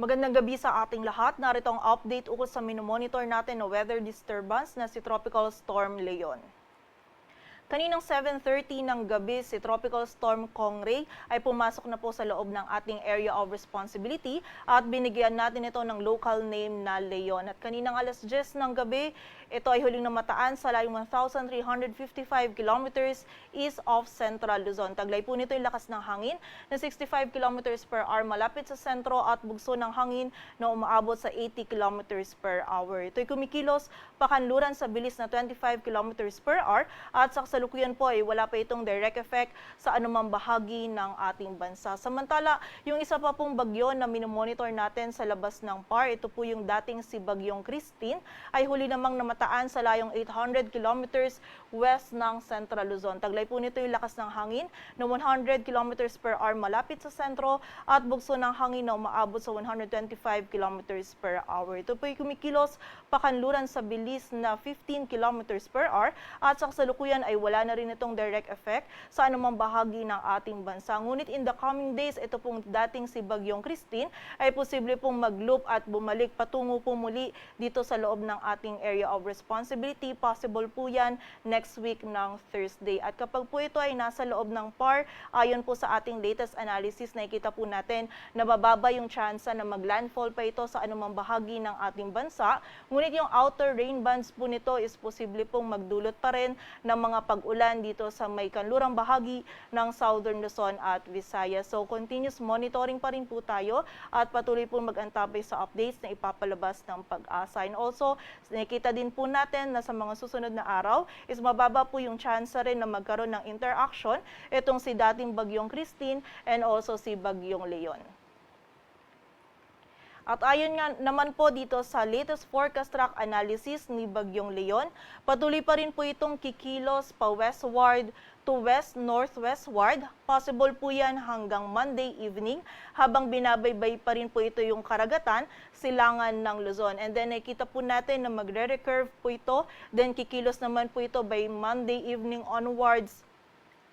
Magandang gabi sa ating lahat. Narito ang update ukol sa minomonitor natin na weather disturbance na si Tropical Storm Leon. Kaninang 7:30 ng gabi, si Tropical Storm Kongray ay pumasok na po sa loob ng ating area of responsibility at binigyan natin ito ng local name na Leon. At kaninang alas 10 ng gabi, ito ay huling namataan sa layong 1,355 kilometers east of Central Luzon. Taglay po nito yung lakas ng hangin na 65 kilometers per hour malapit sa sentro at bugso ng hangin na umaabot sa 80 kilometers per hour. Ito'y kumikilos pakanluran sa bilis na 25 kilometers per hour at sa kasalukuyan po ay wala pa itong direct effect sa anumang bahagi ng ating bansa. Samantala, yung isa pa pong bagyo na minomonitor natin sa labas ng PAR, ito po yung dating si Bagyong Christine, ay huli namang namataan sa layong 800 kilometers west ng Central Luzon. Taglay po nito yung lakas ng hangin na 100 kilometers per hour malapit sa sentro at bugso ng hangin na umaabot sa 125 kilometers per hour. Ito po yung kumikilos pakanluran sa bilis na 15 kilometers per hour at sa kasalukuyan ay wala na rin itong direct effect sa anumang bahagi ng ating bansa. Ngunit in the coming days, ito pong dating si Bagyong Christine ay posible pong mag-loop at bumalik patungo po muli dito sa loob ng ating area of responsibility. Possible po yan next week ng Thursday. At kapag po ito ay nasa loob ng PAR, ayon po sa ating latest analysis, nakikita po natin na bababa yung tsansa na mag-landfall pa ito sa anumang bahagi ng ating bansa. Ngunit yung outer rain bands po nito is posible pong magdulot pa rin ng mga pag-ulan dito sa may kanlurang bahagi ng Southern Luzon at Visayas. So continuous monitoring pa rin po tayo at patuloy po mag-antabay sa updates na ipapalabas ng Pag-asa. And also, nakita din po natin na sa mga susunod na araw is mababa po yung chance rin na magkaroon ng interaction itong si dating Bagyong Christine and also si Bagyong Leon. At ayon nga naman po dito sa latest forecast track analysis ni Bagyong Leon, patuloy pa rin po itong kikilos pa westward to west-northwestward. Possible po yan hanggang Monday evening habang binabaybay pa rin po ito yung karagatan, silangan ng Luzon. And then nakita po natin na magre-recurve po ito, then kikilos naman po ito by Monday evening onwards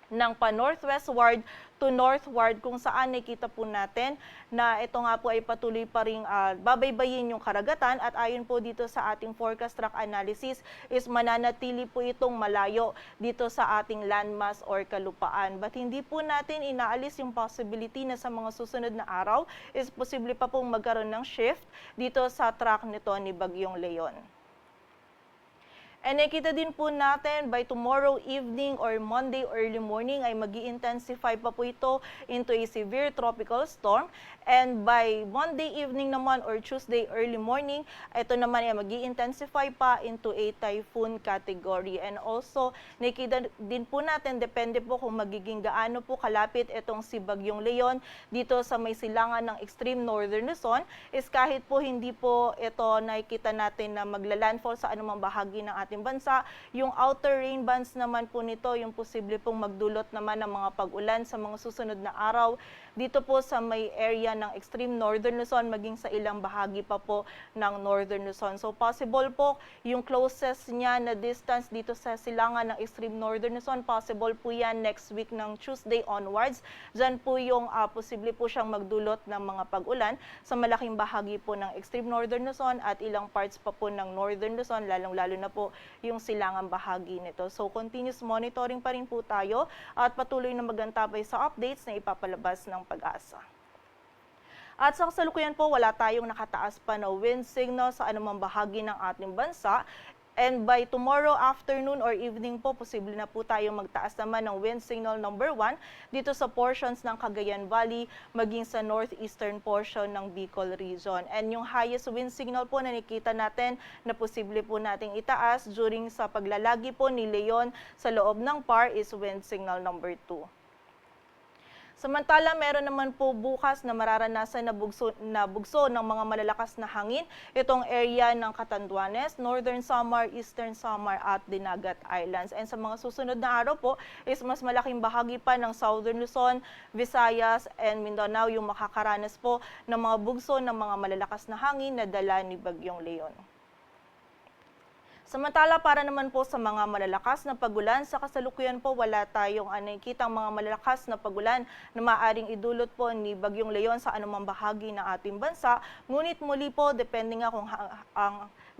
ng pa-northwestward to northward kung saan nakita po natin na ito nga po ay patuloy pa rin babaybayin yung karagatan at ayon po dito sa ating forecast track analysis is mananatili po itong malayo dito sa ating landmass or kalupaan. But hindi po natin inaalis yung possibility na sa mga susunod na araw is posible pa pong magkaroon ng shift dito sa track nito ni Bagyong Leon. And nakita din po natin by tomorrow evening or Monday early morning ay mag-i-intensify pa po ito into a severe tropical storm. And by Monday evening naman or Tuesday early morning, ito naman ay mag-i-intensify pa into a typhoon category. And also, nakita din po natin, depende po kung magiging gaano po kalapit itong si Bagyong Leon dito sa may silangan ng extreme northern Luzon, is kahit po hindi po ito nakikita natin na magla-landfall sa anumang bahagi ng ating bansa, yung outer rain bands naman po nito, yung posible pong magdulot naman ng mga pag-ulan sa mga susunod na araw dito po sa may area ng extreme northern Luzon, maging sa ilang bahagi pa po ng northern Luzon. So possible po yung closest niya na distance dito sa silangan ng extreme northern Luzon, possible po yan next week ng Tuesday onwards. Diyan po yung posible po siyang magdulot ng mga pag-ulan sa malaking bahagi po ng extreme northern Luzon at ilang parts pa po ng northern Luzon, lalong-lalo na po yung silangang bahagi nito. So continuous monitoring pa rin po tayo at patuloy na magantabay sa updates na ipapalabas ng Pag-asa. At sa kasalukuyan po, wala tayong nakataas pa na wind signal sa anumang bahagi ng ating bansa. And by tomorrow afternoon or evening po, posible na po tayong magtaas naman ng wind signal number 1 dito sa portions ng Cagayan Valley, maging sa northeastern portion ng Bicol region. And yung highest wind signal po na nakita natin na posible po nating itaas during sa paglalagi po ni Leon sa loob ng PAR is wind signal number 2. Samantala, meron naman po bukas na mararanasan na bugso ng mga malalakas na hangin itong area ng Catanduanes, Northern Samar, Eastern Samar at Dinagat Islands. And sa mga susunod na araw po is mas malaking bahagi pa ng Southern Luzon, Visayas and Mindanao yung makakaranas po ng mga bugso ng mga malalakas na hangin na dala ni Bagyong Leon. Samantala, para naman po sa mga malalakas na pagulan, sa kasalukuyan po wala tayong nakikitang mga malalakas na pagulan na maaaring idulot po ni Bagyong Leon sa anumang bahagi ng ating bansa. Ngunit muli po, depende nga kung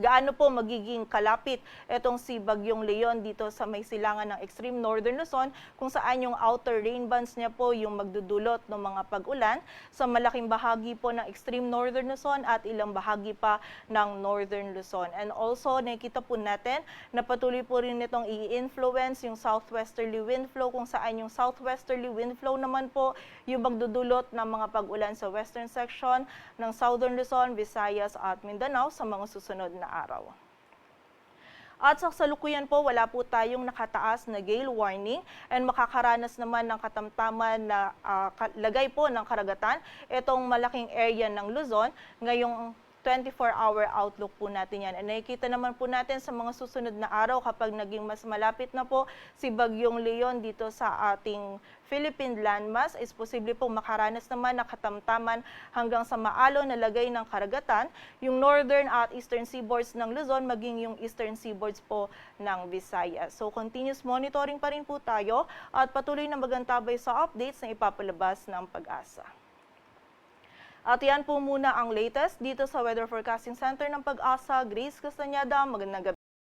gaano po magiging kalapit itong si Bagyong Leon dito sa may silangan ng extreme northern Luzon, kung saan yung outer rain bands niya po yung magdudulot ng mga pag-ulan sa malaking bahagi po ng extreme northern Luzon at ilang bahagi pa ng northern Luzon. And also, nakikita po natin na patuloy po rin itong i-influence yung southwesterly wind flow, kung saan yung southwesterly wind flow naman po yung magdudulot ng mga pag-ulan sa western section ng southern Luzon, Visayas at Mindanao sa mga susunod na araw. At sa kasalukuyan po, wala po tayong nakataas na gale warning and makakaranas naman ng katamtaman na lagay po ng karagatan itong malaking area ng Luzon ngayong 24-hour outlook po natin yan. And nakikita naman po natin sa mga susunod na araw kapag naging mas malapit na po si Bagyong Leon dito sa ating Philippine landmass, is posible po makaranas naman na katamtaman hanggang sa maalon na lagay ng karagatan yung northern at eastern seaboards ng Luzon, maging yung eastern seaboards po ng Visayas. So continuous monitoring pa rin po tayo at patuloy na magantabay sa updates na ipapalabas ng Pag-asa. At yan po muna ang latest dito sa Weather Forecasting Center ng Pag-asa. Grace Castañeda, magandang gabi.